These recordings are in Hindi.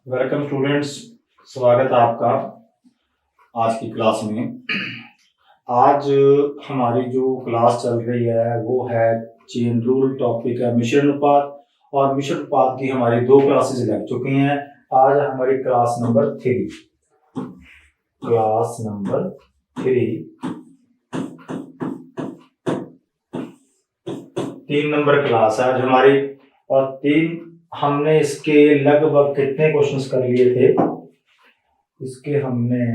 वेलकम स्टूडेंट्स, स्वागत है आपका आज की क्लास में। आज हमारी जो क्लास चल रही है वो है चेन रूल, टॉपिक है मिश्र अनुपात। और मिश्र अनुपात की हमारी 2 क्लासेस लग चुकी हैं। आज हमारी क्लास नंबर 3 3 नंबर क्लास है आज हमारी। और 3 हमने इसके लगभग कितने क्वेश्चंस कर लिए थे। इसके हमने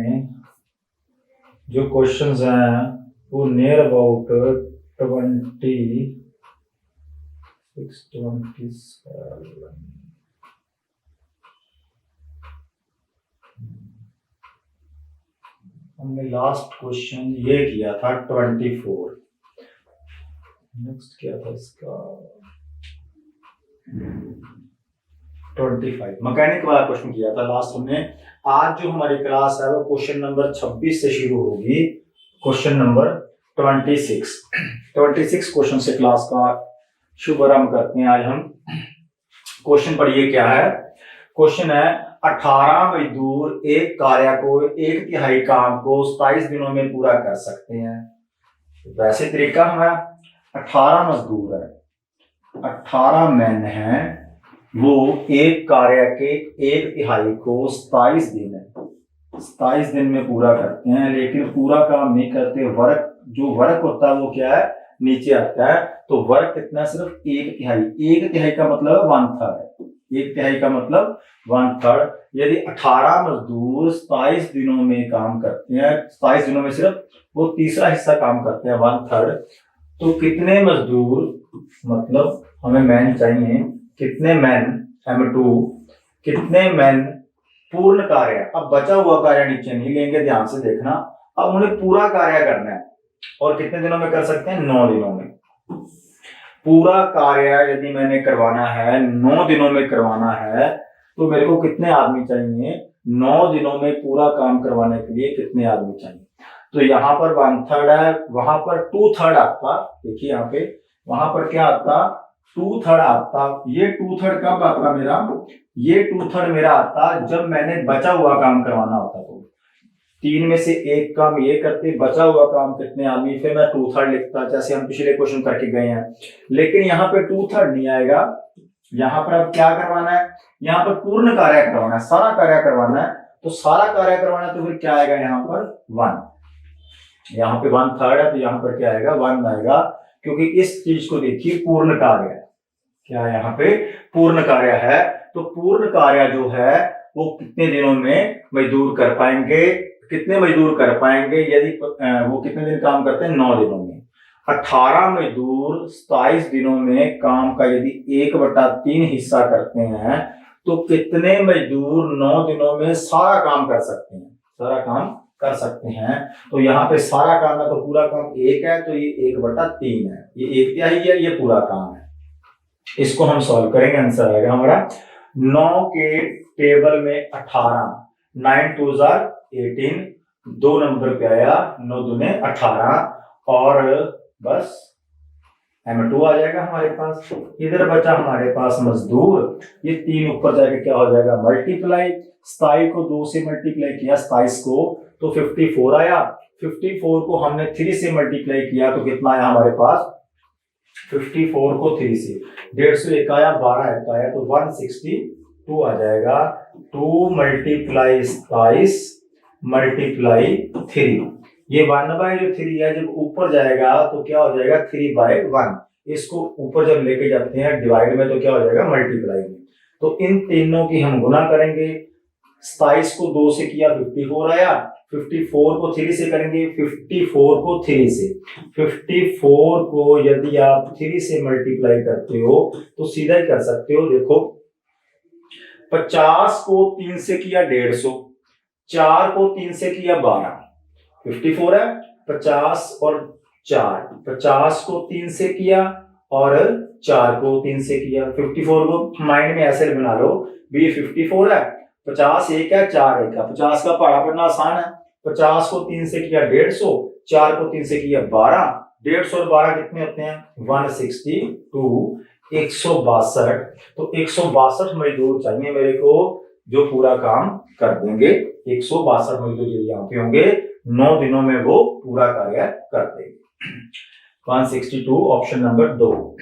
जो क्वेश्चंस हैं वो नियर अबाउट 27 हमने लास्ट क्वेश्चन ये किया था 24। नेक्स्ट क्या था इसका 25 मैकेनिक वाला क्वेश्चन किया था लास्ट हमने। आज जो हमारी क्लास है वो क्वेश्चन नंबर 26 से शुरू होगी। क्वेश्चन नंबर 26 क्वेश्चन से क्लास का शुभारंभ करते हैं। आज हम क्वेश्चन पढ़िए क्या है। क्वेश्चन है 18 मजदूर एक कार्य को 1/3 काम को 27 दिनों में पूरा कर सकते हैं। वैसे तरीका है 18 मजदूर है, 18 मैन है, वो एक कार्य के 1/3 को 27 दिन में पूरा करते हैं, लेकिन पूरा काम नहीं करते। वर्क जो वर्क होता है वो क्या है, नीचे आता है। तो वर्क कितना, सिर्फ 1/3 का मतलब 1/3, 1/3 का मतलब 1/3। यदि 18 मजदूर 27 दिनों में काम करते हैं, 27 दिनों में सिर्फ वो तीसरा हिस्सा काम करते हैं, 1/3, तो कितने मजदूर, मतलब हमें मैन चाहिए, कितने मैन M2, कितने मैन पूर्ण कार्य। अब बचा हुआ कार्य नीचे नहीं लेंगे, ध्यान से देखना। अब उन्हें पूरा कार्य करना है और कितने दिनों में कर सकते हैं, 9 दिनों में। पूरा कार्य यदि मैंने करवाना है 9 दिनों में करवाना है तो मेरे को कितने आदमी चाहिए, 9 दिनों में पूरा काम करवाने के लिए कितने आदमी चाहिए। तो यहाँ पर 1/3 है, वहां पर 2/3 आता। देखिए यहाँ पे, वहां पर क्या आता, 2/3 आता। ये 2/3 कब आता मेरा, ये 2/3 मेरा आता जब मैंने बचा हुआ काम करवाना होता। तो 3 में से 1 काम ये करते, बचा हुआ काम कितने आदमी, फिर मैं 2/3 लिखता, जैसे हम पिछले क्वेश्चन करके गए हैं। लेकिन यहाँ पे 2/3 नहीं आएगा। यहाँ पर अब क्या करवाना है, यहाँ पर पूर्ण कार्य करवाना है, सारा कार्य करवाना है। तो सारा कार्य करवाना है तो फिर क्या आएगा, यहाँ पर 1। यहाँ पे 1/3 है तो यहाँ पर क्या आएगा, 1 आएगा। क्योंकि इस चीज को देखिए, पूर्ण कार्य है, क्या है यहाँ पे, पूर्ण कार्य है। तो पूर्ण कार्य जो है वो कितने दिनों में मजदूर कर पाएंगे, कितने मजदूर कर पाएंगे, यदि वो कितने दिन काम करते हैं, 9 दिनों में। 18 मजदूर 27 दिनों में काम का यदि 1/3 हिस्सा करते हैं तो कितने मजदूर 9 दिनों में सारा काम कर सकते हैं, सारा काम कर सकते हैं। तो यहाँ पे सारा काम है तो पूरा काम 1 है, तो ये 1/3 है, ये 1/3 है, ये पूरा काम है। इसको हम सॉल्व करेंगे, आंसर आएगा हमारा 9 के टेबल में 18, 9 2 18, 2 नंबर पे आया, 9 दूने 18 और बस M2 आ जाएगा हमारे पास। इधर बचा हमारे पास मजदूर, ये 3 ऊपर जाके क्या हो जाएगा, मल्टीप्लाई। 27 को 2 से मल्टीप्लाई किया, 27 को, तो 54 आया। 54 को हमने 3 से मल्टीप्लाई किया तो कितना आया हमारे पास, 54 को 3 से 150 एक आया, 12 एक आया, तो 162 आ जाएगा। 2 मल्टीप्लाई 27 मल्टीप्लाई 3, ये 1/3 है, जब ऊपर जाएगा तो क्या हो जाएगा, 3/1। इसको ऊपर जब लेके जाते हैं डिवाइड में तो क्या हो जाएगा, मल्टीप्लाई में। तो इन तीनों की हम गुना करेंगे। 27 को 2 से किया 54 आया, 54 को 3 से करेंगे, 54 को 3 से, 54 को यदि आप 3 से मल्टीप्लाई करते हो तो सीधा ही कर सकते हो। देखो 50 को 3 से किया 150, 4 को 3 से किया 12, 54 है, 50 और 4, 50 को 3 से किया और 4 को 3 से किया। 54 को माइंड में ऐसे बना लो, भी 54 है, 50 1 है, 4 1 है, 50 का पढ़ा पढ़ना आसान है। 50 को 3 से किया 150, 4 को 3 से किया 12, 150 और 12 कितने होते हैं, 162, 162। तो 162 मजदूर चाहिए मेरे को जो पूरा काम कर देंगे। 162 मजदूर यदि यहाँ पे होंगे 9 दिनों में वो पूरा कार्य कर देंगे। 162 ऑप्शन नंबर 2।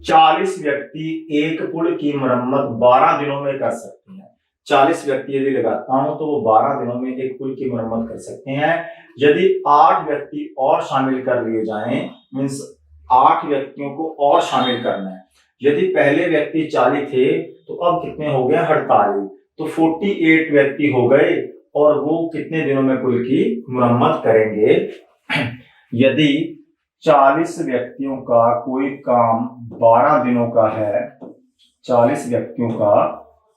40 व्यक्ति एक पुल की मरम्मत 12 दिनों में कर सकते हैं। 40 व्यक्ति यदि लगाता हूं तो वो 12 दिनों में एक पुल की मरम्मत कर सकते हैं। यदि 8 व्यक्ति और शामिल कर लिए जाएं, मींस 8 व्यक्तियों को और शामिल करना है। यदि पहले व्यक्ति 40 थे तो अब कितने हो गए 48, तो 48 व्यक्ति हो गए और वो कितने दिनों में पुल की मरम्मत करेंगे। यदि 40 व्यक्तियों का कोई काम 12 दिनों का है, 40 व्यक्तियों का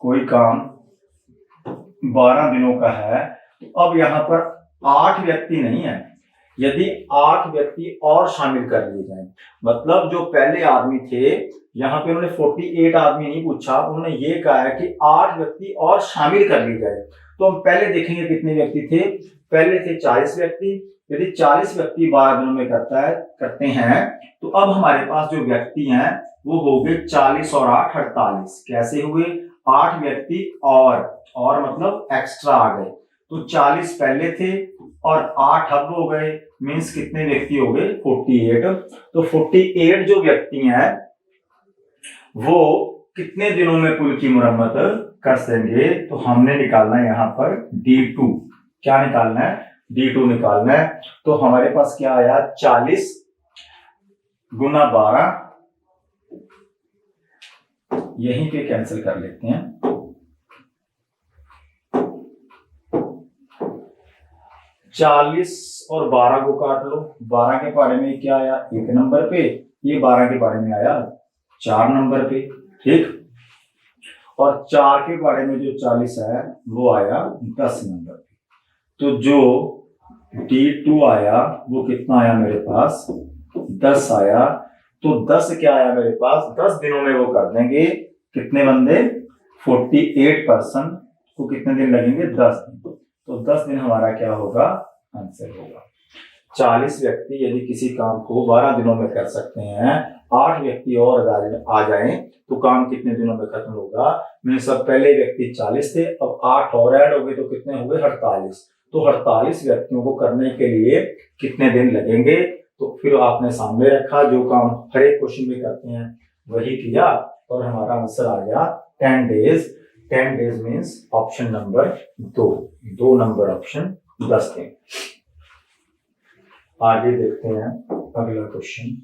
कोई काम 12 दिनों का है, तो अब यहाँ पर 8 व्यक्ति नहीं है। यदि 8 व्यक्ति और शामिल कर लिए जाएं, मतलब जो पहले आदमी थे, यहाँ पे उन्होंने 48 आदमी नहीं पूछा, उन्होंने ये कहा है कि 8 व्यक्ति और शामिल कर लिए जाए। तो हम पहले देखेंगे कितने व्यक्ति थे। पहले थे 40 व्यक्ति। यदि 40 व्यक्ति 12 दिनों में करते हैं तो अब हमारे पास जो व्यक्ति हैं वो हो गए 40 और 8 48। कैसे हुए? 8 व्यक्ति और मतलब एक्स्ट्रा आ गए, तो 40 पहले थे और 8 अब हो गए, मींस कितने व्यक्ति हो गए 48। तो 48 जो व्यक्ति हैं वो कितने दिनों में पुल की मरम्मत कर सकेंगे। तो हमने निकालना है यहाँ पर D2। क्या निकालना है? D2 निकालना है। तो हमारे पास क्या आया 40 गुना 12, यहीं पे कैंसिल कर लेते हैं। 40 और 12 को काट लो। 12 के पारे में क्या आया 1 नंबर पे, ये 12 के पारे में आया 4 नंबर पे, ठीक। और 4 के बारे में जो 40 है वो आया 10 नंबर पे। तो जो D2 आया वो कितना आया मेरे पास 10 आया। तो 10 क्या आया मेरे पास, 10 दिनों में वो कर देंगे। कितने बंदे 48 पर्सन को कितने दिन लगेंगे 10 दिन। तो 10 दिन हमारा क्या होगा, आंसर होगा। 40 व्यक्ति यदि किसी काम को 12 दिनों में कर सकते हैं, 8 व्यक्ति और आ जाएं तो काम कितने दिनों में खत्म होगा। मेरे सब पहले व्यक्ति 40 थे, अब 8 और ऐड हो गए तो कितने हो गए 48। तो 48 व्यक्तियों को करने के लिए कितने दिन लगेंगे। तो फिर आपने सामने रखा, जो काम हर एक क्वेश्चन में करते हैं वही किया और हमारा आंसर आ गया 10 days. 10 days means option number 2 number option 10 दिन। आगे देखते हैं अगला क्वेश्चन।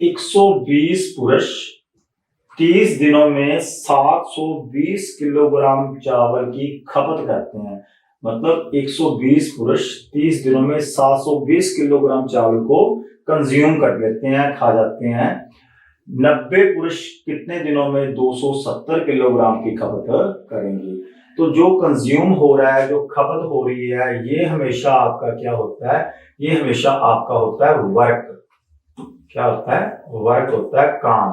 120 पुरुष 30 दिनों में 720 किलोग्राम चावल की खपत करते हैं। मतलब 120 पुरुष 30 दिनों में 720 किलोग्राम चावल को कंज्यूम कर लेते हैं, खा जाते हैं। 90 पुरुष कितने दिनों में 270 किलोग्राम की खपत करेंगे। तो जो कंज्यूम हो रहा है, जो खपत हो रही है, ये हमेशा आपका क्या होता है, ये हमेशा आपका होता है वर्क। क्या होता है? वर्क होता है, काम।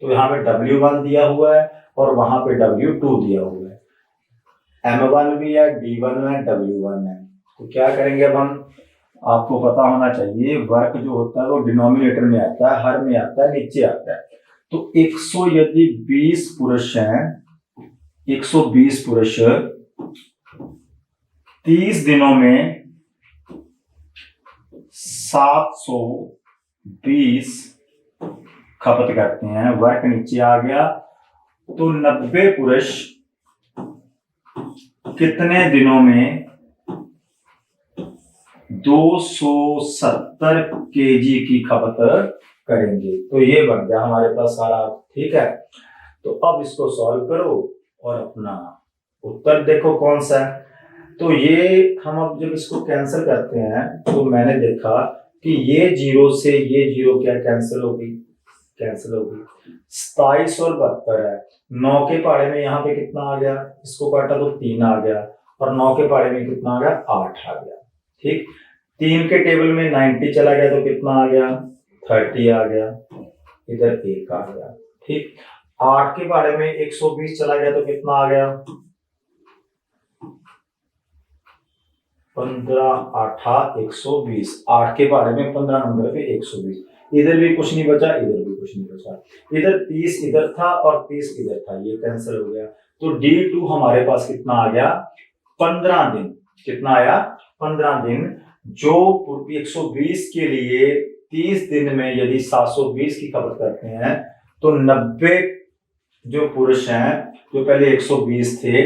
तो यहाँ पे W1 दिया हुआ है और वहां पे W2 दिया हुआ है। M1 भी है, D1 है, W1 है। तो क्या करेंगे अब हम, आपको पता होना चाहिए वर्क जो होता है वो डिनोमिनेटर में आता है, हर में आता है, नीचे आता है। तो 100 यदि 20 पुरुष हैं, 120 पुरुष 30 दिनों में 720 खपत करते हैं, वर्क नीचे आ गया। तो 90 पुरुष कितने दिनों में 270 केजी की खपत करेंगे। तो ये बन गया हमारे पास सारा, ठीक है। तो अब इसको सॉल्व करो और अपना उत्तर देखो कौन सा है। तो ये हम अब जब इसको कैंसिल करते हैं तो मैंने देखा कि ये 0 से ये 0 क्या कैंसिल होगी, 27 और 72 है। 9 के पारे में यहाँ पे कितना आ गया, इसको काटा तो 3 आ गया, और 9 के पारे में कितना आ गया 8 आ गया, ठीक। 3 के टेबल में 90 चला गया तो कितना आ गया 30 आ गया, इधर 1 आ गया, ठीक। 8 के बारे में 120 चला गया तो कितना आ गया, 15 आठा 120, 8 के बारे में 15 नंबर पे 120, इधर भी कुछ नहीं बचा, इधर भी कुछ नहीं बचा, इधर 30 इधर था और 30 इधर था, ये कैंसिल हो गया। तो D2 हमारे पास कितना आ गया, 15 दिन। कितना आया, 15 दिन। जो 120 के लिए 30 दिन में यदि 720 की खपत करते हैं तो 90 जो पुरुष हैं जो पहले 120 थे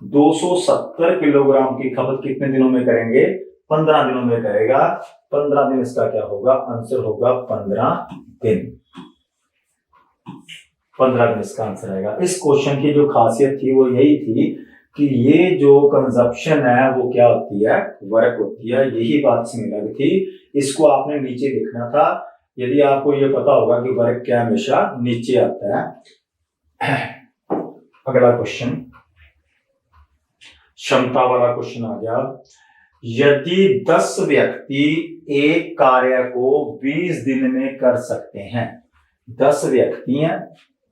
270 किलोग्राम की खपत कितने दिनों में करेंगे, 15 दिनों में करेगा। 15 दिन इसका क्या होगा, आंसर होगा 15 दिन। 15 दिन इसका आंसर आएगा। इस क्वेश्चन की जो खासियत थी वो यही थी कि ये जो कंजप्शन है वो क्या होती है, वर्क होती है, यही बात इसमें लगी थी। इसको आपने नीचे लिखना था। यदि आपको ये पता होगा कि वर्क क्या हमेशा नीचे आता है। अगला क्वेश्चन क्षमता वाला क्वेश्चन आ गया। यदि 10 व्यक्ति एक कार्य को 20 दिन में कर सकते हैं, 10 व्यक्ति हैं,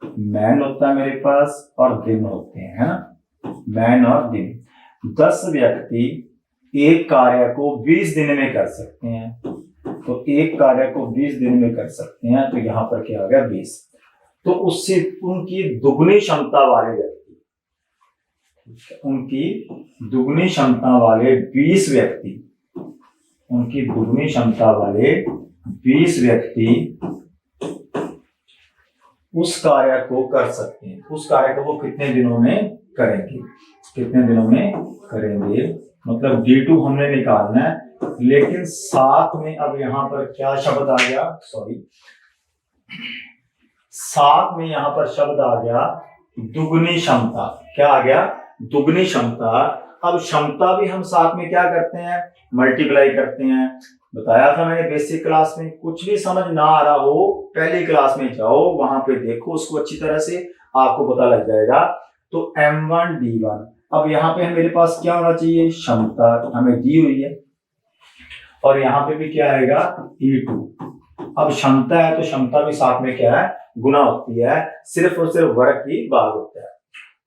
मैन होता है मेरे पास और दिन होते हैं, है ना, मैन और दिन। 10 व्यक्ति एक कार्य को 20 दिन में कर सकते हैं, तो एक कार्य को 20 दिन में कर सकते हैं, तो यहां पर क्या आ गया 20। तो उससे उनकी दुगनी क्षमता वाले व्यक्ति, उनकी दुगनी क्षमता वाले 20 व्यक्ति, उनकी दुगनी क्षमता वाले 20 व्यक्ति उस कार्य को कर सकते हैं। उस कार्य को वो कितने दिनों में करेंगे, कितने दिनों में करेंगे, मतलब D2 हमने निकालना है। लेकिन साथ में अब यहां पर क्या शब्द आ गया, सॉरी, साथ में यहां पर शब्द आ गया दुगनी क्षमता। क्या आ गया, दुगनी क्षमता। अब क्षमता भी हम साथ में क्या करते हैं, मल्टीप्लाई करते हैं। बताया था मैंने बेसिक क्लास में। कुछ भी समझ ना आ रहा हो पहली क्लास में जाओ, वहां पे देखो उसको अच्छी तरह से, आपको पता लग जाएगा। तो M1 D1, अब यहाँ पे मेरे पास क्या होना चाहिए, क्षमता हमें दी हुई है, और यहाँ पे भी क्या आएगा E2। अब क्षमता है तो क्षमता भी साथ में क्या है, गुना होती है, सिर्फ और सिर्फ वर्ग की भाग होता है।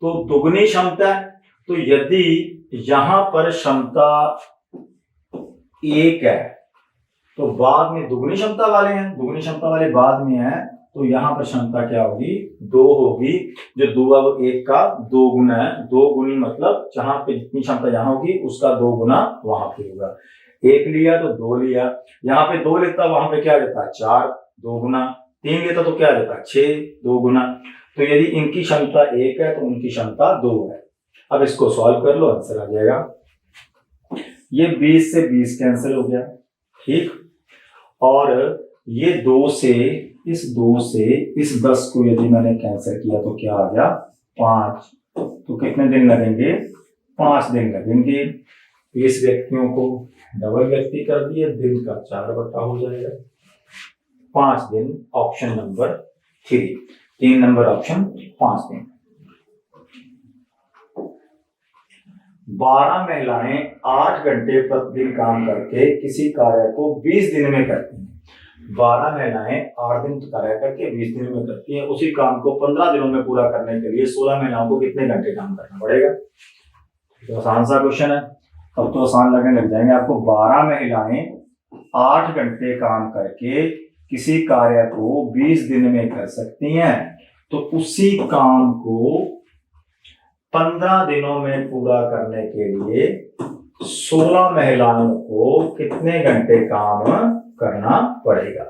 तो दुगनी क्षमता है, तो यदि यहां पर क्षमता 1 है तो बाद में दुगनी क्षमता वाले हैं, दुगनी क्षमता वाले बाद में है, तो यहां पर क्षमता क्या होगी, 2 होगी। जो 2 है वो 1 का 2 गुना है, 2 गुनी मतलब जहां पे जितनी क्षमता यहां होगी उसका 2 गुना वहां पे होगा। 1 लिया तो 2 लिया, यहाँ पे 2 लेता वहां पे क्या देता 4, 2 गुना, 3 लेता तो क्या देता 6, 2 गुना। तो यदि इनकी क्षमता 1 है तो उनकी क्षमता 2 है। अब इसको सॉल्व कर लो, आंसर आ जाएगा। ये 20 से 20 कैंसिल हो गया, ठीक, और ये 2 से इस 10 को यदि मैंने कैंसिल किया तो क्या आ गया 5। तो कितने दिन लगेंगे, 5 दिन लगेंगे। 20 व्यक्तियों को डबल व्यक्ति कर दिए, दिन का 4 बटा हो जाएगा, 5 दिन। ऑप्शन नंबर 3 नंबर ऑप्शन 5 दिन। 12 महिलाएं 8 घंटे प्रतिदिन काम करके किसी कार्य को 20 दिन में करती हैं। 12 महिलाएं 8 दिन कार्य करके 20 दिन में करती हैं। उसी काम को 15 दिनों में पूरा करने के लिए 16 महिलाओं को कितने घंटे काम करना पड़ेगा। तो आसान सा क्वेश्चन है, अब तो आसान लगने लग जाएंगे आपको। 12 महिलाएं 8 घंटे काम करके किसी कार्य को 20 दिन में कर सकती हैं, तो उसी काम को 15 दिनों में पूरा करने के लिए 16 महिलाओं को कितने घंटे काम करना पड़ेगा।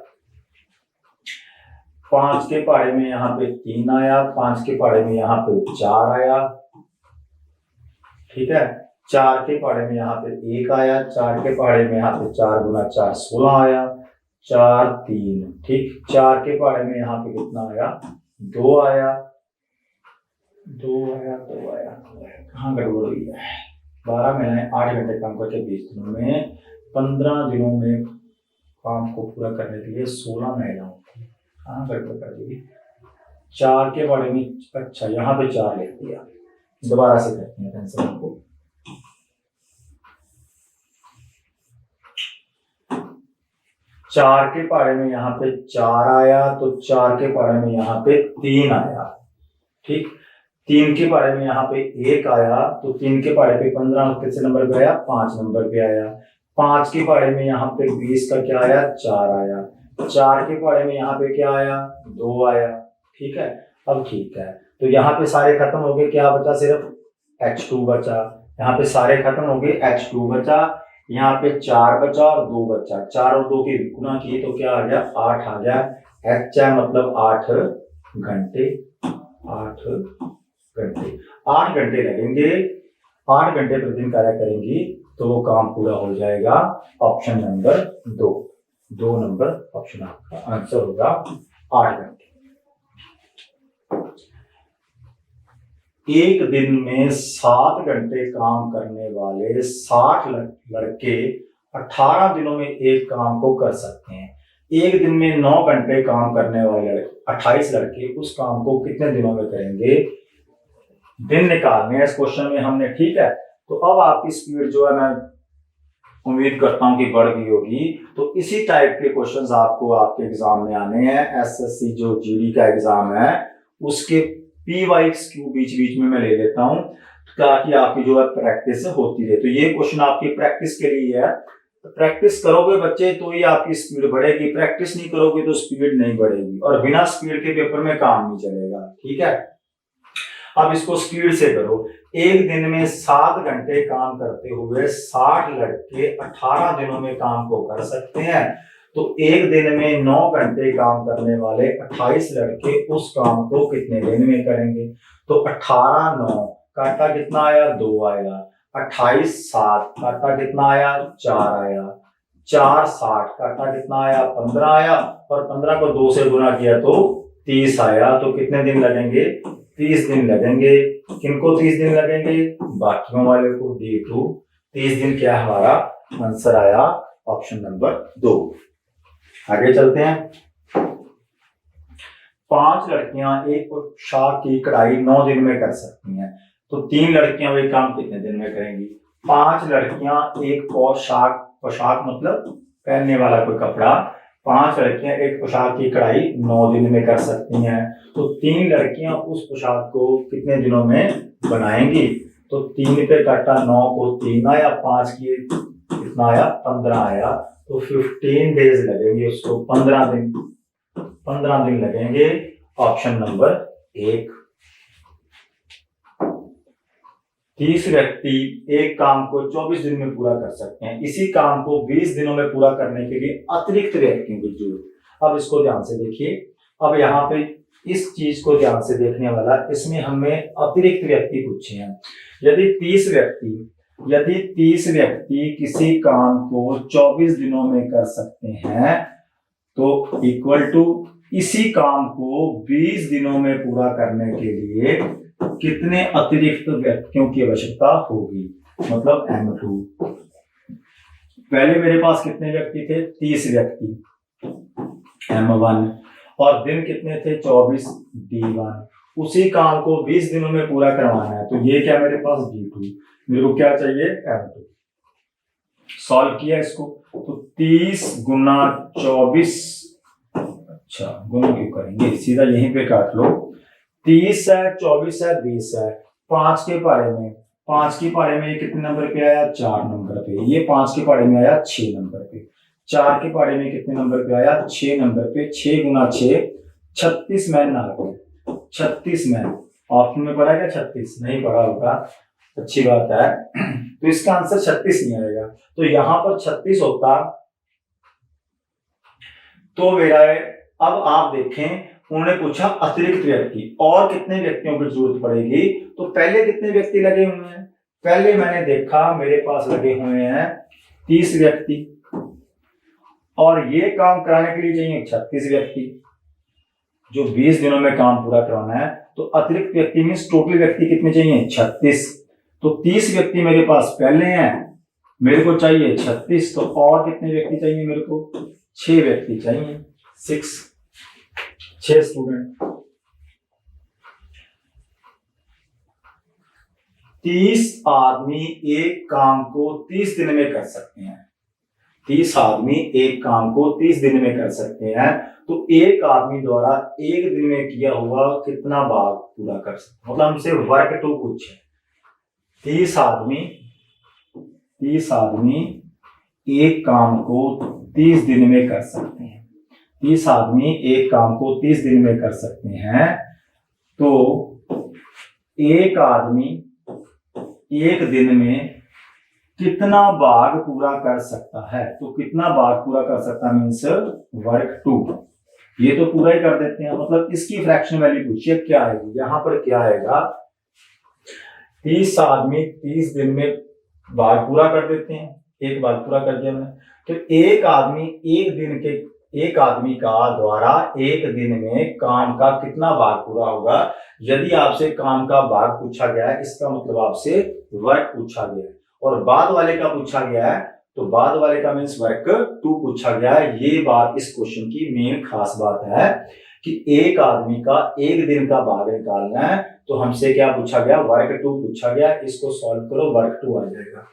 5 के पहाड़े में यहाँ पे 3 आया, 5 के पहाड़े में यहाँ पे 4 आया, ठीक है। 4 के पहाड़े में यहाँ पे 1 आया, 4 के पहाड़े में यहाँ पे 4 गुना 4 16 आया, 4 3, ठीक। 4 के पहाड़े में यहाँ पे कितना आया, 2 आया, 2 आया, कहाँ गड़बड़ हुई है। 12 महिलाएं 8 घंटे काम करके 20 दिनों में, 15 दिनों में काम को पूरा करने के लिए 16 महिलाओं की, कहाँ गड़बड़ कर दी। 4 के बारे में, अच्छा यहाँ पे 4 लिख दिया, दोबारा से करते हैं आंसर को। चार के पहाड़े में यहाँ पे 4 आया, तो 4 के पहाड़े में यहाँ पे 3 आया, ठीक। 3 के पहाड़े में यहाँ पे 1 आया, तो 3 के पहाड़े पे 15 कितने नंबर पे आया, 5 नंबर पे आया। 5 के पहाड़े में यहाँ पे 20 का क्या आया, 4 आया। 4 के पहाड़े में यहाँ पे क्या आया, 2 आया। ठीक है, अब ठीक है, तो यहाँ पे सारे खत्म हो गए, क्या बचा, सिर्फ H2 बचा। यहाँ पे सारे खत्म हो गए, H2 बचा। यहाँ पे 4 बचा और 2 बचा। 4 और 2 की गुना की तो क्या आ गया, 8 आ गया। H है मतलब 8 घंटे। 8 घंटे, 8 घंटे लगेंगे। 8 घंटे प्रतिदिन कार्य करेंगी तो वो काम पूरा हो जाएगा। ऑप्शन नंबर 2, 2 नंबर ऑप्शन आपका आंसर होगा 8 घंटे। एक दिन में 7 घंटे काम करने वाले 60 लड़के 18 दिनों में एक काम को कर सकते हैं। एक दिन में 9 घंटे काम करने वाले 28 लड़के उस काम को कितने दिनों में करेंगे, दिन निकालने इस क्वेश्चन में हमने। ठीक है, तो अब आपकी स्पीड जो है मैं उम्मीद करता हूं कि बढ़ गई होगी। तो इसी टाइप के क्वेश्चंस आपको आपके एग्जाम में आने हैं। एसएससी जो जीडी का एग्जाम है उसके PYQ बीच बीच में मैं ले लेता हूं ताकि आपकी जो है प्रैक्टिस होती रहे। तो ये क्वेश्चन आपकी प्रैक्टिस के लिए है। प्रैक्टिस करोगे बच्चे तो ही आपकी स्पीड बढ़ेगी, प्रैक्टिस नहीं करोगे तो स्पीड नहीं बढ़ेगी, और बिना स्पीड के पेपर में काम नहीं चलेगा। ठीक है, अब इसको स्पीड से करो। एक दिन में 7 घंटे काम करते हुए 60 लड़के 18 दिनों में काम को कर सकते हैं। तो एक दिन में 9 घंटे काम करने वाले 28 लड़के उस काम को कितने दिन में करेंगे। तो 18 9 काटा कितना आया, 2 आया। 28 7 काटा कितना आया, 4 आया। 4 60 काटा कितना आया, 15 आया। और 15 को 2 से गुना किया तो 30 आया। तो कितने दिन लगेंगे, 30 दिन लगेंगे। किनको 30 दिन लगेंगे, बाकियों वाले को, D2। 30 दिन क्या हमारा आंसर आया, ऑप्शन नंबर 2। आगे चलते हैं। 5 लड़कियां एक पोशाक की कढ़ाई 9 दिन में कर सकती हैं। तो 3 लड़कियां वही काम कितने दिन में करेंगी। 5 लड़कियां एक पोशाक, पोशाक मतलब पहनने वाला कोई कपड़ा, 5 लड़कियां एक पोशाक की कढ़ाई 9 दिन में कर सकती हैं। तो 3 लड़कियां उस पोशाक को कितने दिनों में बनाएंगी। तो 3 पे काटा 9 को 3 आया, 5 की कितना आया, 15 आया। तो 15 डेज लगेंगे उसको, 15 दिन, 15 दिन लगेंगे। Option number 1। 30 व्यक्ति एक काम को 24 दिन में पूरा कर सकते हैं। इसी काम को 20 दिनों में पूरा करने के लिए अतिरिक्त व्यक्तियों की जरूरत। अब इसको ध्यान से देखिए। अब यहाँ पे इस चीज को ध्यान से देखने वाला, इसमें हमें अतिरिक्त व्यक्ति पूछे हैं। यदि 30 व्यक्ति किसी काम को 24 दिनों में कर सकते हैं तो इक्वल टू इसी काम को 20 दिनों में पूरा करने के लिए कितने अतिरिक्त व्यक्तियों की आवश्यकता होगी, मतलब M2। पहले मेरे पास कितने व्यक्ति थे, 30 व्यक्ति, M1, और दिन कितने थे, 24, D1। उसी काम को 20 दिनों में पूरा करवाना है, तो ये क्या मेरे पास D2, मेरे को क्या चाहिए, M2। सॉल्व किया इसको तो 30 गुना 24, अच्छा गुना क्यों करेंगे, सीधा यहीं पे काट लो। 30 है, 24 है, 20 है। 5 के पारे में, 5 के पारे में कितने नंबर पे आया, 4 नंबर पे। ये 5 के पारे में आया 6 नंबर पे। 4 के पारे में कितने नंबर पे आया, 6 नंबर पे। 6 गुना 6, 36 मैन आ गए, 36 मैन। ऑप्शन में पढ़ा क्या, 36 नहीं पढ़ा होगा, अच्छी बात है। तो इसका आंसर 36 नहीं आएगा। तो यहां पर 36 होता तो मेरा, अब आप देखें उन्होंने पूछा अतिरिक्त व्यक्ति और कितने व्यक्तियों की जरूरत पड़ेगी। तो पहले कितने व्यक्ति लगे हुए हैं, पहले मैंने देखा मेरे पास लगे हुए हैं 30 व्यक्ति, और ये काम कराने के लिए चाहिए 36 व्यक्ति, जो 20 दिनों में काम पूरा करवाना है। तो अतिरिक्त व्यक्ति मीन्स टोटल व्यक्ति कितने चाहिए, 36। तो 30 व्यक्ति मेरे पास पहले हैं, मेरे को चाहिए 36। तो और कितने व्यक्ति चाहिए मेरे को, 6 व्यक्ति चाहिए, 6 स्टूडेंट। 30 आदमी एक काम को 30 दिन में कर सकते हैं। 30 आदमी एक काम को 30 दिन में कर सकते हैं, तो एक आदमी द्वारा एक दिन में किया हुआ कितना भाग पूरा कर सकते हैं, मतलब हमसे वर्क टू पूछे। 30 आदमी एक काम को 30 दिन में कर सकते हैं। 30 आदमी एक काम को 30 दिन में कर सकते हैं, तो एक आदमी एक दिन में कितना भाग पूरा कर सकता है, तो कितना भाग पूरा कर सकता है मीन्स वर्क टू। ये तो पूरा ही कर देते हैं, मतलब इसकी फ्रैक्शन वैल्यू पूछिए क्या आएगी। यहां पर क्या आएगा, 30 आदमी 30 दिन में भाग पूरा कर देते हैं, एक भाग पूरा कर दिया हमने, तो एक आदमी का द्वारा एक दिन में काम का कितना भाग पूरा होगा। यदि आपसे काम का भाग पूछा गया है, इसका मतलब आपसे वर्क पूछा गया है, और बाद वाले का पूछा गया है, तो बाद वाले का मीन्स वर्क टू पूछा गया है। ये बात इस क्वेश्चन की मेन खास बात है कि एक आदमी का एक दिन का भाग निकालना है, तो हमसे क्या पूछा गया, वर्क टू पूछा गया। इसको सॉल्व करो, वर्क टू आ जाएगा।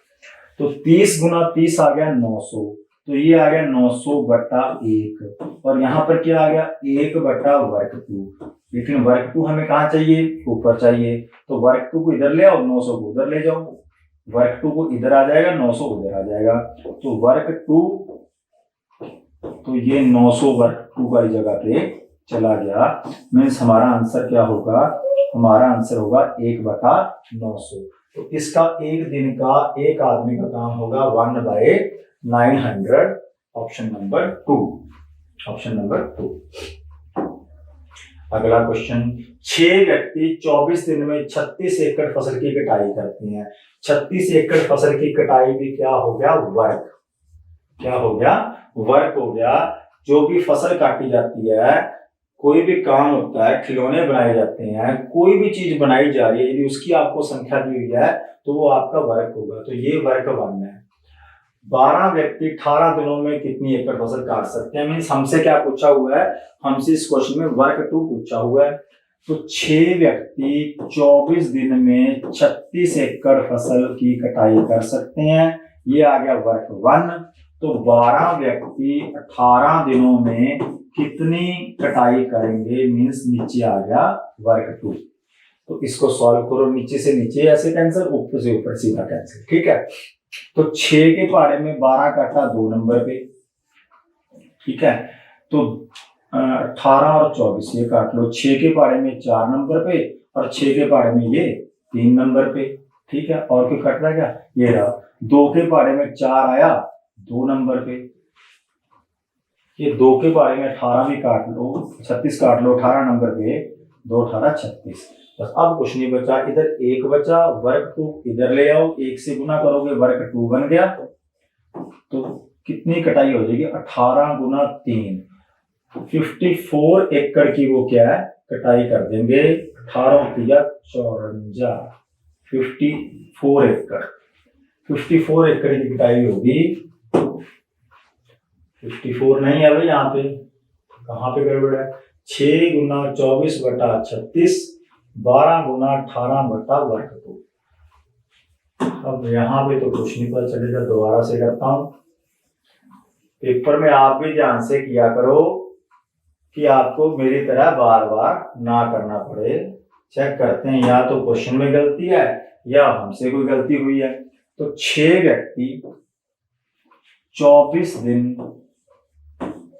तो 30 गुना 30 आ गया 900, तो ये आ गया 900 बटा 1, और यहां पर क्या आ गया 1 बटा वर्क टू। लेकिन वर्क टू हमें कहां चाहिए, ऊपर चाहिए, तो वर्क टू को इधर ले आओ, 900 को उधर ले जाओ। वर्क टू को इधर आ जाएगा, 900 उधर आ जाएगा, तो वर्क टू, तो ये 900 वर्क टू वाली जगह पे चला गया। मीन्स हमारा आंसर क्या होगा, हमारा आंसर होगा 1 बटा 900। तो इसका एक दिन का एक आदमी का काम होगा 1/900। Option number 2, option number 2। अगला क्वेश्चन, 6 व्यक्ति 24 दिन में 36 एकड़ फसल की कटाई करते हैं। 36 एकड़ फसल की कटाई भी क्या हो गया, वर्क। क्या हो गया, वर्क हो गया। जो भी फसल काटी जाती है, कोई भी काम होता है, खिलौने बनाए जाते हैं, कोई भी चीज बनाई जा रही है, यदि उसकी आपको संख्या दी हुई है तो वो आपका वर्क होगा। तो ये वर्क 1 है। 12 व्यक्ति 18 दिनों में कितनी एकड़ फसल काट सकते हैं। मीन्स हमसे क्या पूछा हुआ है, हमसे इस क्वेश्चन में वर्क टू पूछा हुआ है। तो 6 व्यक्ति 24 दिन में 36 एकड़ फसल की कटाई कर सकते हैं, ये आ गया वर्क 1। तो 12 व्यक्ति 18 दिनों में कितनी कटाई करेंगे, मीन्स नीचे आ गया वर्क 2। तो इसको सॉल्व करो, नीचे से नीचे ऐसे कैंसिल, ऊपर से ऊपर सीधा कैंसिल, ठीक है। तो 6 के पहाड़े में 12 काटा 2 नंबर पे, ठीक है। तो 18 और 24 ये काट लो, 6 के पहाड़े में 4 नंबर पे, और 6 के पहाड़े में ये 3 नंबर पे, ठीक है। और क्यों कट रहा है, क्या ये रहा। 2 के पहाड़े में 4 आया 2 नंबर पे, ये 2 के पहाड़े में 18 भी काट लो, 36 काट लो 18 नंबर पे, 2 18 36। बस अब कुछ नहीं बचा, इधर 1 बचा, वर्क 2 इधर ले आओ, 1 से गुना करोगे वर्क 2 बन गया। तो कितनी कटाई हो जाएगी, 18 गुना 3, 54 एकड़ की वो क्या है, कटाई कर देंगे। 18 या 54, 54 एकड़, 54 एकड़ की कटाई होगी। 54 नहीं है भाई, यहाँ पे कहाँ पे गड़बड़ है। 6 गुना 24 बटा 36, 12 गुना 18 बटा वर्ग 2। अब यहाँ पे तो कुछ नहीं पता चलेगा, दोबारा से करता हूं। पेपर में आप भी ध्यान से किया करो कि आपको मेरी तरह बार बार ना करना पड़े। चेक करते हैं, या तो क्वेश्चन में गलती है या हमसे कोई गलती हुई है। तो 6 व्यक्ति 24 दिन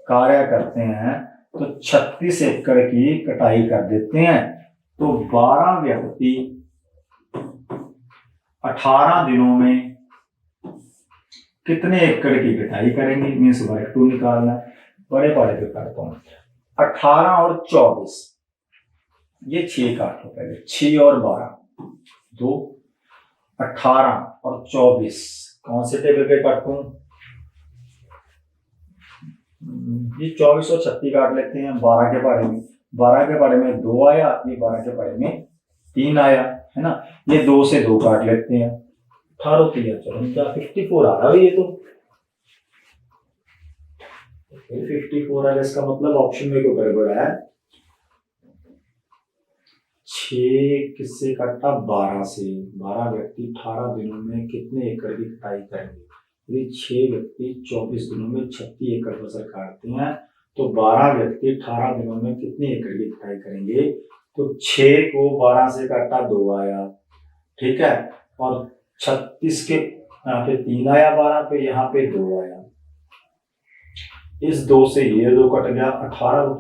कार्य करते हैं, तो 36 एकड़ की कटाई कर देते हैं। तो 12 व्यक्ति 18 दिनों में कितने एकड़ की कटाई करेंगे, मीन्स वर्ग 2 निकालना है। बड़े बड़े पे करता हूं, 18 और 24, ये 6 काट लो पहले, 6 और 12 2, 18 और 24 कौन से टेबल पे काटूं, ये 24 और 36 काट लेते हैं। 12 के बारे में, 12 के बारे में 2 आया, ये 12 के बारे में 3 आया, है ना। ये 2 से 2 काट लेते हैं, 18 3 54 54 आ रहा है। ये तो 54 है, इसका मतलब ऑप्शन में कोई गड़बड़ है। 6 किससे काटा, 12 से। 12 व्यक्ति 18 दिनों में कितने एकड़ की कटाई करेंगे, यदि 6 व्यक्ति 24 दिनों में 36 एकड़ फसल काटते हैं तो 12 व्यक्ति 18 दिनों में कितनी एकड़ की कटाई करेंगे? तो 6 को 12 से काटा 2 आया, ठीक है, और 36 के यहाँ पे 3 आया, 12 पे यहाँ पे 2 आया, इस 2 से ये 2 कट गया, 18 को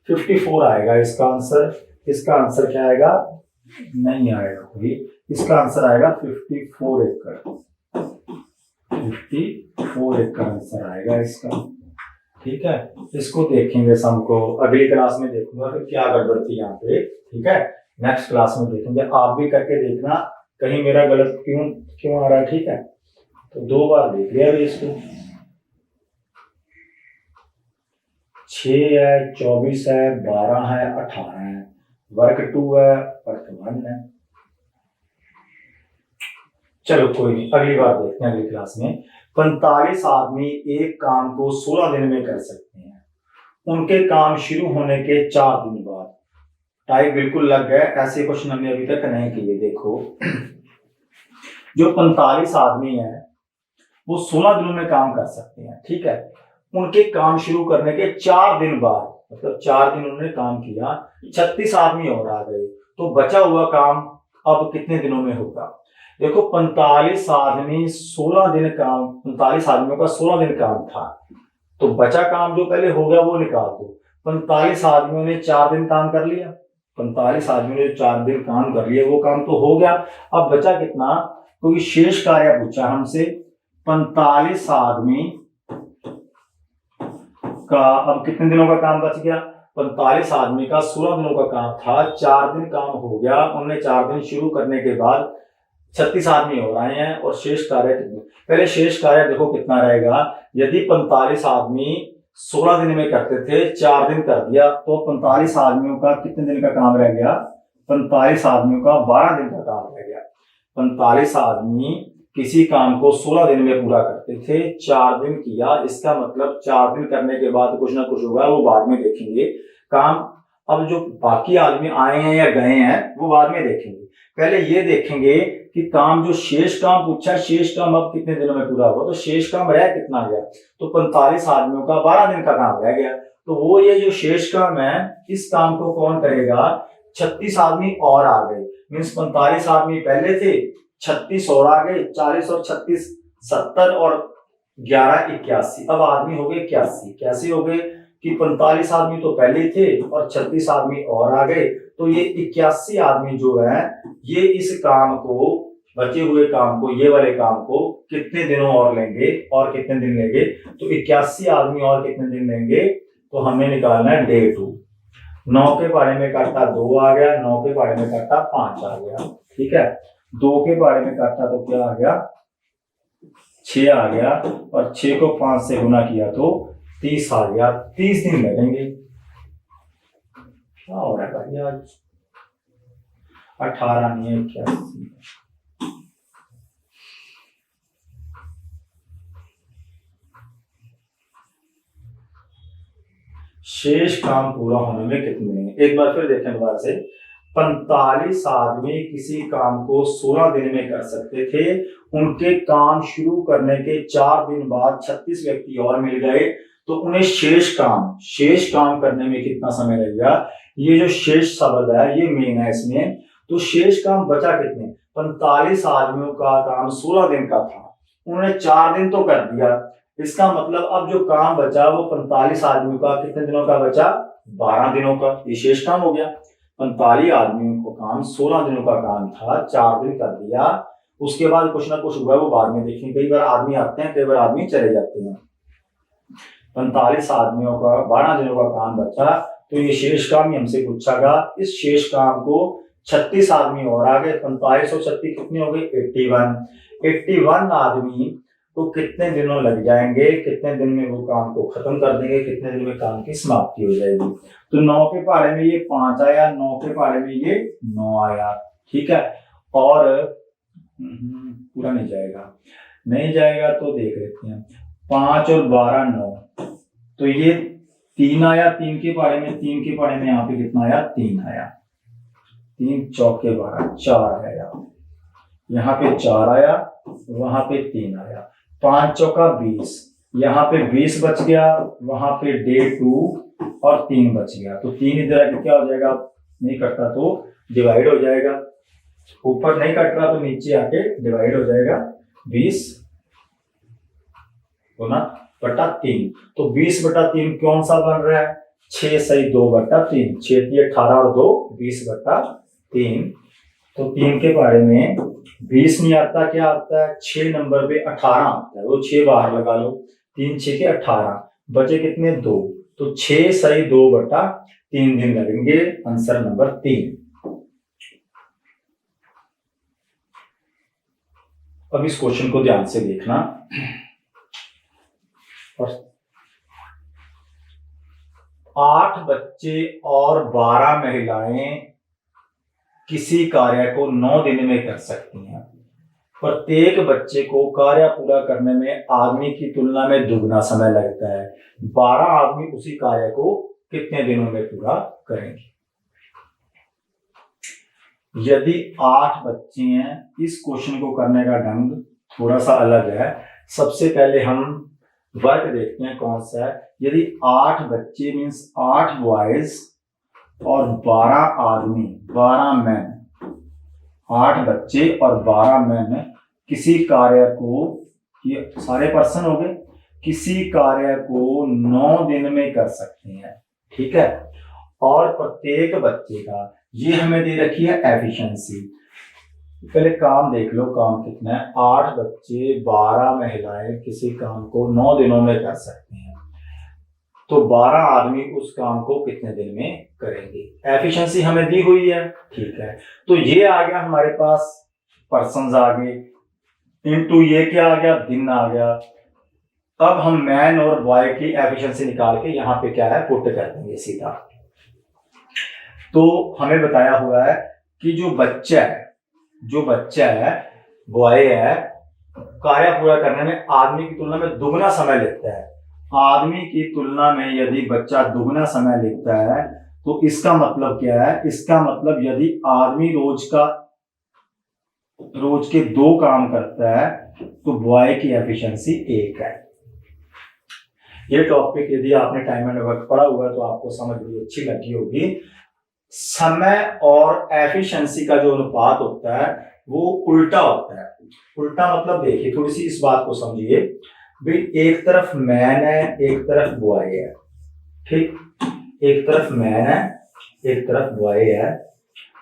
54 आएगा इसका आंसर। इसका आंसर क्या आएगा? नहीं आएगा कोई, इसका आंसर आएगा 54 एकड़। 54 एकड़ आंसर आएगा इसका, ठीक है। इसको देखेंगे सम को, अगली क्लास में देखूंगा फिर क्या गड़बड़ थी यहाँ पे, ठीक है, नेक्स्ट क्लास में देखेंगे। आप भी करके देखना कहीं मेरा गलत क्यों आ रहा है, ठीक है। तो 2 बार देख लिया अभी इसको, 6 है, 24 है, 12 है, 18 है, वर्क 2 है, वर्क 1 है। चलो कोई नहीं, अगली बार देखते हैं अगली क्लास में। 45 आदमी एक काम को 16 दिन में कर सकते हैं, उनके काम शुरू होने के 4 दिन बाद। टाइप बिल्कुल लग गए, ऐसे क्वेश्चन हमने अभी तक नहीं किए। देखो जो 45 आदमी है वो 16 दिनों में काम कर सकते हैं, ठीक है। उनके काम शुरू करने के 4 दिन बाद, मतलब 4 दिन उन्होंने काम किया, 36 आदमी और आ गए, तो बचा हुआ काम अब कितने दिनों में होगा? देखो 45 आदमी 16 दिन काम, 45 आदमियों का 16 दिन काम था, तो बचा काम जो पहले हो गया वो निकाल दो। 45 आदमियों ने 4 दिन काम कर लिया, 45 आदमियों ने 4 दिन काम कर लिया, वो काम तो हो गया। अब बचा कितना? क्योंकि शेष कार्य पूछा हमसे। 45 आदमी का अब कितने दिनों का काम बच गया? 45 आदमी का 16 दिनों का काम था, 4 दिन काम हो गया, उन्होंने 4 दिन शुरू करने के बाद 36 आदमी और आए हैं, और शेष कार्य कितने? पहले शेष कार्य देखो कितना रहेगा। यदि 45 आदमी 16 दिन में करते थे, 4 दिन कर दिया, तो 45 आदमियों का कितने दिन का काम रह गया? 45 आदमियों का 12 दिन का काम रह गया। 45 आदमी किसी काम को 16 दिन में पूरा करते थे, 4 दिन किया, इसका मतलब 4 दिन करने के बाद कुछ ना कुछ होगा, वो बाद में देखेंगे काम। अब जो बाकी आदमी आए हैं या गए हैं वो बाद में देखेंगे, पहले ये देखेंगे कि काम जो शेष काम पूछा, शेष काम अब कितने दिनों में पूरा हुआ, तो शेष काम रह कितना गया? तो 45 आदमियों का 12 दिन का काम रह गया, तो वो ये जो शेष काम है इस काम को कौन करेगा? 36 आदमी और आ गए, मीन्स 45 आदमी पहले थे, 36 और आ गए, 40 और 36 70 और 11 81, अब आदमी हो गए 81। कैसे हो गए कि 45 आदमी तो पहले थे और 36 आदमी और आ गए, तो ये 81 आदमी जो है ये इस काम को, बचे हुए काम को, ये वाले काम को कितने दिनों और लेंगे और कितने दिन लेंगे? तो 81 आदमी और कितने दिन लेंगे? तो हमें निकालना है डे 2। 9 के पारे में काटा 2 आ गया, 9 के पारे में काटा 5 आ गया, ठीक है। 2 के बारे में काटा तो क्या आ गया? 6 आ गया, और 6 को 5 से गुना किया तो 30 आ गया। 30 दिन लगेंगे। क्या हो रहा है भाई आज? 18 नहीं है, 81। शेष काम पूरा होने में कितने दिन? एक बार फिर देखें दोबारा से। 45 आदमी किसी काम को 16 दिन में कर सकते थे, उनके काम शुरू करने के 4 दिन बाद 36 व्यक्ति और मिल गए, तो उन्हें शेष काम करने में कितना समय लगेगा? ये जो शेष शब्द है ये मेन है इसमें। तो शेष काम बचा कितने? 45 आदमियों का काम 16 दिन का था, उन्होंने 4 दिन तो कर दिया, इसका मतलब अब जो काम बचा वो 45 आदमियों का कितने दिनों का बचा? 12 दिनों का। ये शेष काम हो गया। 45 आदमियों को काम 16 दिनों का काम था, 4 दिन कर दिया, उसके बाद कुछ ना कुछ हुआ वो बाद में देखेंगे। कई बार आदमी आते हैं, कई बार आदमी चले जाते हैं। 45 आदमियों का 12 दिनों का काम बचा, तो ये शेष काम हमसे पूछागा। इस शेष काम को 36 आदमी और आ गए, 45 और 36 कितने हो गए? 81 आदमी को कितने दिनों लग जाएंगे, कितने दिन में वो काम को खत्म कर देंगे, कितने दिन में काम की समाप्ति हो जाएगी? तो 9 के पारे में ये 5 आया, 9 के पारे में ये 9 आया, ठीक है। और पूरा नहीं जाएगा तो देख लेते हैं। 5 और 12 9, तो ये 3 आया, 3 के पारे में यहाँ पे कितना आया? 3 आया। 3 चौके 12, 4 आया, यहाँ पे 4 आया, वहां पे 3 आया। 5 चौका 20, यहाँ पे 20 बच गया, वहां पे डे 2 और 3 बच गया, तो 3 इधर आके क्या हो जाएगा, नहीं कटता तो डिवाइड हो जाएगा, ऊपर नहीं कट रहा तो नीचे आके डिवाइड हो जाएगा, 20 गुना बटा 3। तो 20/3 कौन सा बन रहा है, 6 सही 2/3, 6 18 और 2 20/3। तो 3 के बारे में 20 नहीं आता, क्या आता है, 6 नंबर पे 18 आता है, वो 6 बाहर लगा लो, 3 6 के 18, बचे कितने 2, तो 6 सही 2/3 दिन लगेंगे, आंसर नंबर 3। अब इस क्वेश्चन को ध्यान से देखना, और 8 बच्चे और 12 महिलाएं किसी कार्य को 9 दिन में कर सकती हैं। प्रत्येक बच्चे को कार्य पूरा करने में आदमी की तुलना में दुगना समय लगता है। 12 आदमी उसी कार्य को कितने दिनों में पूरा करेंगे। यदि 8 बच्चे हैं, इस क्वेश्चन को करने का ढंग थोड़ा सा अलग है। सबसे पहले हम वर्क देखते हैं कौन सा है। यदि 8 बच्चे मीन्स 8 बॉयज और 12 आदमी, 12 मैन, 8 बच्चे और 12 मैन किसी कार्य को, ये सारे पर्सन हो गए, किसी कार्य को 9 दिन में कर सकते हैं, ठीक है। और प्रत्येक बच्चे का, ये हमें दे रखी है एफिशिएंसी। पहले काम देख लो, काम कितना है, 8 बच्चे 12 महिलाएं किसी काम को 9 दिनों में कर सकते हैं, तो 12 आदमी उस काम को कितने दिन में करेंगे। एफिशिएंसी हमें दी हुई है, ठीक है। तो ये आ गया हमारे पास, पर्सन्स आ गए, इनटू ये क्या आ गया, दिन आ गया। अब हम मैन और बॉय की एफिशिएंसी निकाल के यहाँ पे क्या है, पुट कर देंगे सीधा। तो हमें बताया हुआ है कि जो बच्चा है बॉय है, कार्य पूरा करने में आदमी की तुलना में दुगना समय लेता है। आदमी की तुलना में यदि बच्चा दुगना समय लेता है तो इसका मतलब क्या है, इसका मतलब यदि आदमी रोज के 2 काम करता है तो बॉय की एफिशिएंसी 1 है। ये टॉपिक यदि आपने टाइम एंड वर्क पढ़ा हुआ है तो आपको समझ बड़ी अच्छी लगी होगी। समय और एफिशिएंसी का जो अनुपात होता है वो उल्टा होता है। उल्टा मतलब देखिए, थोड़ी सी इस बात को समझिए भाई, एक तरफ मैन है, एक तरफ बॉय है, ठीक, एक तरफ मैन है, एक तरफ बॉय है।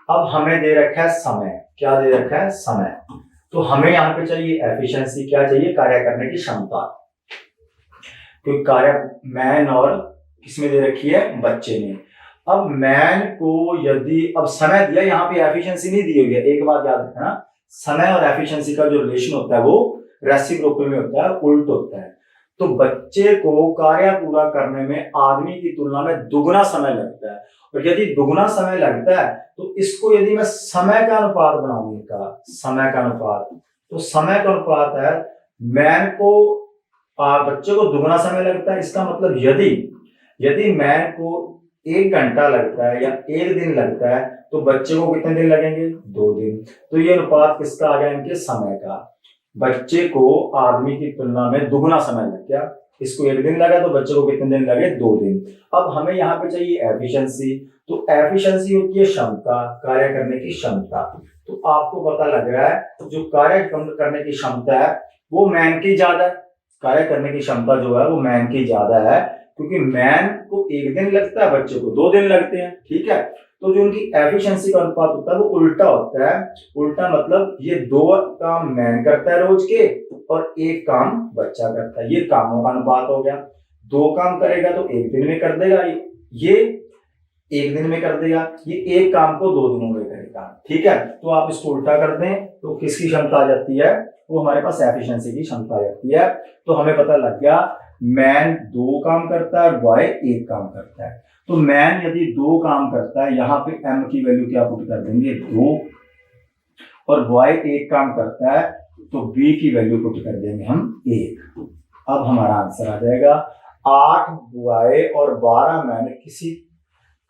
अब हमें दे रखा है समय, क्या दे रखा है, समय। तो हमें यहाँ पे चाहिए एफिशिएंसी, क्या चाहिए, कार्य करने की क्षमता। क्योंकि कार्य मैन और किसमें दे रखी है, बच्चे ने। अब मैन को यदि, अब समय दिया, यहाँ पे एफिशिएंसी नहीं दी हुई है। एक बात याद रखना, समय और एफिशिएंसी का जो रिलेशन होता है वो रेसिप्रोकल में होता है, उल्ट होता है। तो बच्चे को कार्य पूरा करने में आदमी की तुलना में दुगना समय लगता है, और यदि दुगना समय लगता है तो इसको यदि मैं समय का अनुपात बनाऊं, इनका समय का अनुपात, तो समय का अनुपात है मैन को बच्चे को दुगना समय लगता है। इसका मतलब यदि मैन को 1 घंटा लगता है या 1 दिन लगता है तो बच्चे को कितने दिन लगेंगे, 2 दिन। तो ये अनुपात किसका आ गया, इनके समय का। बच्चे को आदमी की तुलना में दुगना समय लग गया, इसको 1 दिन लगा तो बच्चे को कितने दिन लगे, 2 दिन। अब हमें यहाँ पे चाहिए एफिशिएंसी, तो एफिशिएंसी होती है क्षमता, कार्य करने की क्षमता। तो आपको पता लग रहा है जो कार्य करने की क्षमता है वो मैन की ज्यादा है, कार्य करने की क्षमता जो है वो मैन की ज्यादा है, क्योंकि मैन को 1 दिन लगता है, बच्चे को 2 दिन लगते हैं, ठीक है। तो जो उनकी एफिशिएंसी का अनुपात होता है वो उल्टा होता है। उल्टा मतलब ये 2 काम मैन करता है रोज के और 1 काम बच्चा करता है, ये कामों का अनुपात हो गया। 2 काम करेगा तो 1 दिन में कर देगा, ये 1 दिन में कर देगा, ये 1 काम को 2 दिनों में करेगा, ठीक है। तो आप इसको उल्टा कर दें तो किसकी क्षमता आ जाती है, वो हमारे पास एफिशिएंसी की क्षमता आ जाती है। तो हमें पता लग गया मैन 2 काम करता है, बॉय 1 काम करता है। तो मैन यदि 2 काम करता है, यहाँ पे m की वैल्यू क्या पुट कर देंगे, 2, और बॉय 1 काम करता है तो b की वैल्यू पुट कर देंगे हम 1। अब हमारा आंसर आ जाएगा 8 बॉय और 12 मैन किसी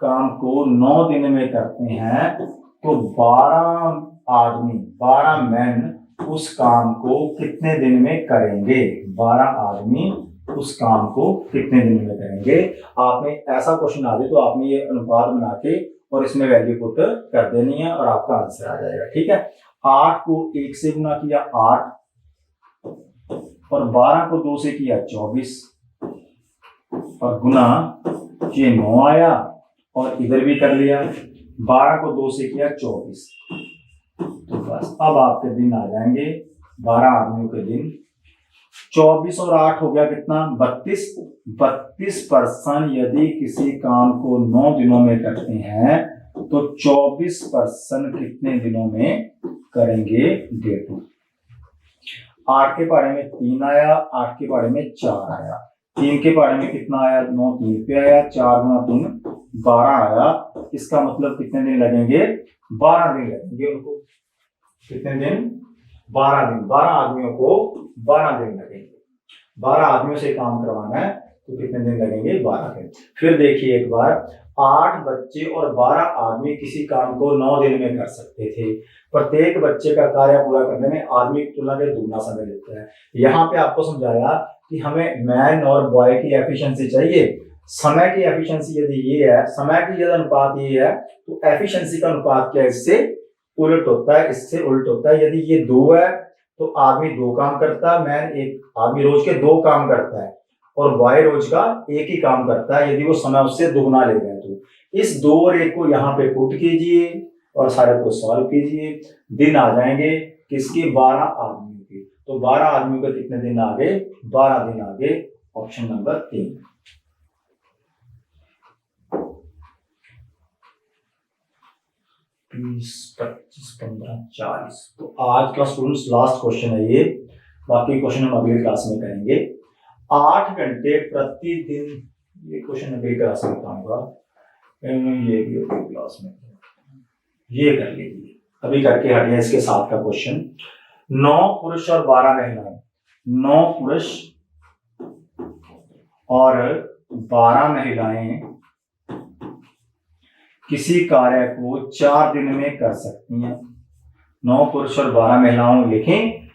काम को 9 दिन में करते हैं, तो 12 आदमी, 12 मैन उस काम को कितने दिन में करेंगे, 12 आदमी उस काम को कितने दिन में करेंगे। आपने ऐसा क्वेश्चन आ जाए तो आपने ये अनुपात बना के और इसमें वैल्यू पुट कर देनी है और आपका आंसर आ जाएगा। ठीक है, 8 को 1 से गुना किया 8 और 12 को 2 से किया 24 और गुना ये 9 आया और इधर भी कर लिया, 12 को 2 से किया 24। तो बस अब आपके दिन आ जाएंगे 12 आदमियों के दिन। 24 और 8 हो गया कितना, 32% यदि किसी काम को 9 दिनों में करते हैं तो 24% कितने दिनों में करेंगे, डे 2। 8 के पहाड़े में 3 आया, 8 के पहाड़े में 4 आया, 3 के पहाड़े में कितना आया, 9 3 पे आया, 4 गुना 3 12 आया। इसका मतलब कितने दिन लगेंगे, 12 दिन लगेंगे उनको। कितने दिन, 12 दिन। 12 आदमियों को 12 दिन लगेंगे। 12 आदमियों से काम करवाना है तो कितने दिन लगेंगे, 12 दिन। फिर देखिए एक बार, 8 बच्चे और 12 आदमी किसी काम को 9 दिन में कर सकते थे। प्रत्येक बच्चे का कार्य पूरा करने में आदमी की तुलना में दुगना समय लेता है। यहाँ पे आपको समझाया कि हमें मैन और बॉय की एफिशिएंसी चाहिए। समय की एफिशिएंसी यदि ये है, समय की यदि अनुपात ये है तो एफिशिएंसी का अनुपात क्या है, इससे उलट होता है, इससे उलट होता है। यदि ये 2 है तो आदमी 2 काम करता है, मैन एक आदमी रोज के 2 काम करता है और बॉय रोज का 1 ही काम करता है। यदि वो समय उससे दुगना ले गए तो इस 2 और 1 को यहाँ पे पुट कीजिए और सारे को सॉल्व कीजिए। दिन आ जाएंगे किसके, 12 आदमियों के। तो 12 आदमियों के कितने दिन आगे, 12 दिन आगे। Option number 3। 20, 25, 15, 40। तो आज का स्टूडेंट्स लास्ट क्वेश्चन है ये, बाकी क्वेश्चन हम अगली क्लास में करेंगे। 8 घंटे प्रतिदिन, ये क्वेश्चन अगली क्लास में बताऊंगा, ये भी अगली क्लास में, ये कर लीजिए अभी करके हटिए इसके साथ का क्वेश्चन। 9 पुरुष और 12 महिलाएं, 9 पुरुष और 12 महिलाएं किसी कार्य को 4 दिन में कर सकती हैं। 9 पुरुष और 12 महिलाओं लिखें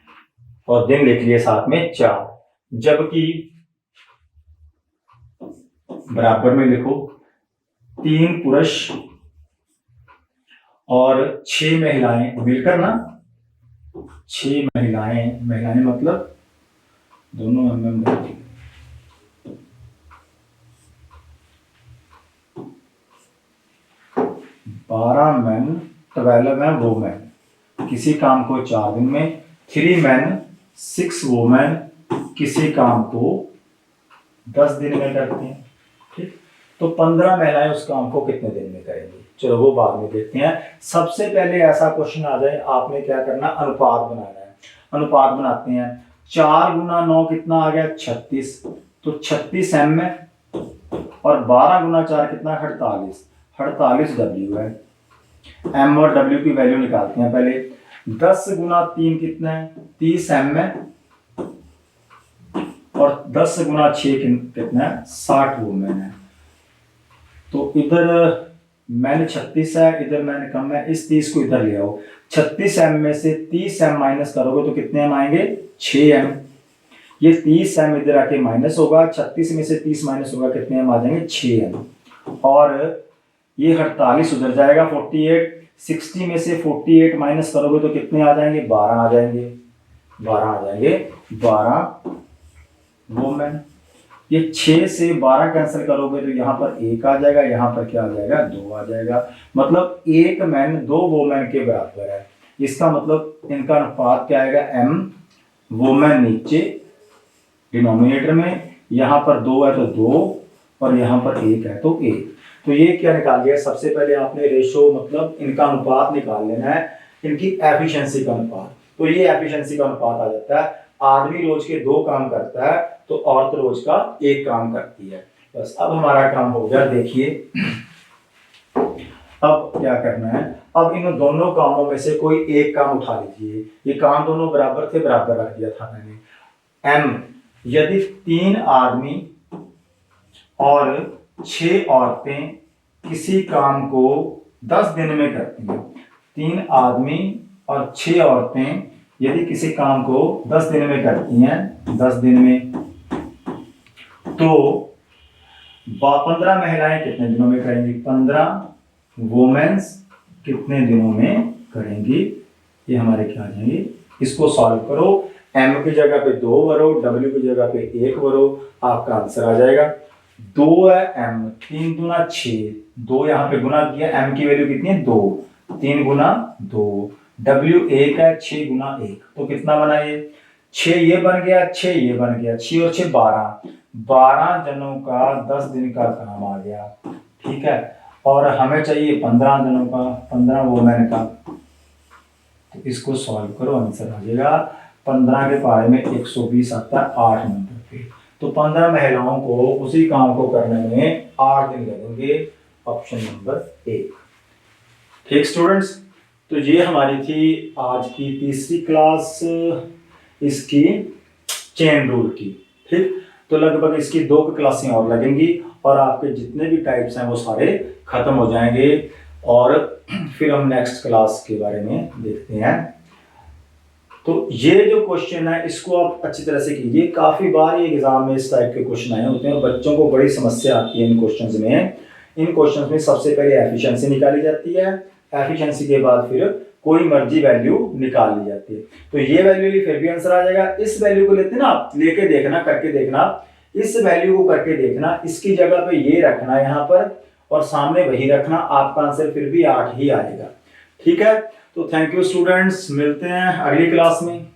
और दिन लिख लिए साथ में 4, जबकि बराबर में लिखो 3 पुरुष और 6 महिलाएं मिलकर ना, 6 महिलाएं मतलब दोनों MM 12 मैन 12 है वोमेन किसी काम को 4 दिन में, 3 मैन 6 वोमेन किसी काम को 10 दिन में करते हैं। ठीक, तो 15 महिलाएं उस काम को कितने दिन में करेंगी, चलो वो बाद में देखते हैं। सबसे पहले ऐसा क्वेश्चन आ जाए, आपने क्या करना, अनुपात बनाना है। अनुपात बनाते हैं, 4 गुना 9 कितना आ गया, 36, तो 36 M है और 12 गुना 4 कितना, 48, 48 W है। M और W की वैल्यू निकालते हैं पहले। 10 गुना 3 कितना है, 30 M है और 10 गुना 6 कितना है, 60 वोमेन है। तो इधर मैंने 36 है, इधर मैंने कम है, इस 30 को इधर ले आओ। 36 M में से 30 M माइनस करोगे तो कितने M आएंगे, 6 M। ये 30 M इधर आके माइनस होगा, 36 में से 30 माइनस होगा, कितने M आ जाएंगे, 6 M। और ये 48 उधर जाएगा, 48, 60 में से 48 माइनस करोगे तो कितने आ जाएंगे, 12 आ जाएंगे, 12 आ जाएंगे, 12 वोमेन। ये 6 से 12 कैंसिल करोगे तो यहाँ पर 1 आ जाएगा, यहाँ पर क्या आ जाएगा, 2 आ जाएगा। मतलब 1 मैन 2 वोमेन के बराबर है। इसका मतलब इनका अनुपात क्या आएगा, M वोमेन नीचे डिनोमिनेटर में, यहाँ पर 2 है तो 2 और यहाँ पर 1 है तो 1। तो ये क्या निकाल लिया, सबसे पहले आपने रेशो मतलब इनका अनुपात निकाल लेना है, इनकी एफिशिएंसी का अनुपात। तो ये एफिशिएंसी का अनुपात आ जाता है, आदमी रोज के 2 काम करता है तो औरत रोज का 1 काम करती है। बस अब हमारा काम हो गया। देखिए अब क्या करना है, अब इन दोनों कामों में से कोई एक काम उठा लीजिए। ये काम दोनों बराबर थे, बराबर रख दिया था मैंने। M यदि 3 आदमी और 6 औरतें किसी काम को 10 दिन में करती हैं, 3 आदमी और 6 औरतें यदि किसी काम को 10 दिन में करती हैं, 10 दिन में, तो 15 महिलाएं कितने दिनों में करेंगी, 15 वुमेन्स कितने दिनों में करेंगी, ये हमारे क्या आ जाएंगे। इसको सॉल्व करो, m की जगह पे 2 भरो, w की जगह पे 1 भरो, आपका आंसर आ जाएगा। 2 है m, 3 गुना 6, 2 यहाँ पे गुना किया, m की वैल्यू कितनी है 2, 3 गुना 2, w 1 है, 6 गुना 1, तो कितना बना ये 6, ये बन गया 6, ये बन गया 6 और 6 12, 12 जनों का 10 दिन का काम आ गया, ठीक है। और हमें चाहिए 15 जनों का, 15 वुमेन का, तो इसको सॉल्व करो, आंसर आ जाएगा 15 के पारे में 120 आता है 8 नंबर पे। तो 15 महिलाओं को उसी काम को करने में 8 दिन लगेंगे, ऑप्शन नंबर 1। ठीक स्टूडेंट्स, तो ये हमारी थी आज की तीसरी क्लास इसकी चेन रूल की। ठीक, तो लगभग इसकी 2 क्लासें और लगेंगी और आपके जितने भी टाइप्स हैं वो सारे खत्म हो जाएंगे और फिर हम नेक्स्ट क्लास के बारे में देखते हैं। तो ये जो क्वेश्चन है इसको आप अच्छी तरह से कीजिए, काफी बार ये एग्जाम में इस टाइप के क्वेश्चन आए होते हैं और बच्चों को बड़ी समस्या आती है इन क्वेश्चंस में। इन क्वेश्चंस में सबसे पहले एफिशिएंसी निकाली जाती है, एफिशिएंसी के बाद फिर कोई मर्जी वैल्यू निकाल ली जाती है। तो ये वैल्यू फिर भी आंसर आ जाएगा। इस वैल्यू को लेते ना, लेके देखना, करके देखना, इस वैल्यू को करके देखना, इसकी जगह पे ये रखना यहाँ पर और सामने वही रखना, आपका आंसर फिर भी 8 ही आएगा। ठीक है, तो थैंक यू स्टूडेंट्स, मिलते हैं अगली क्लास में।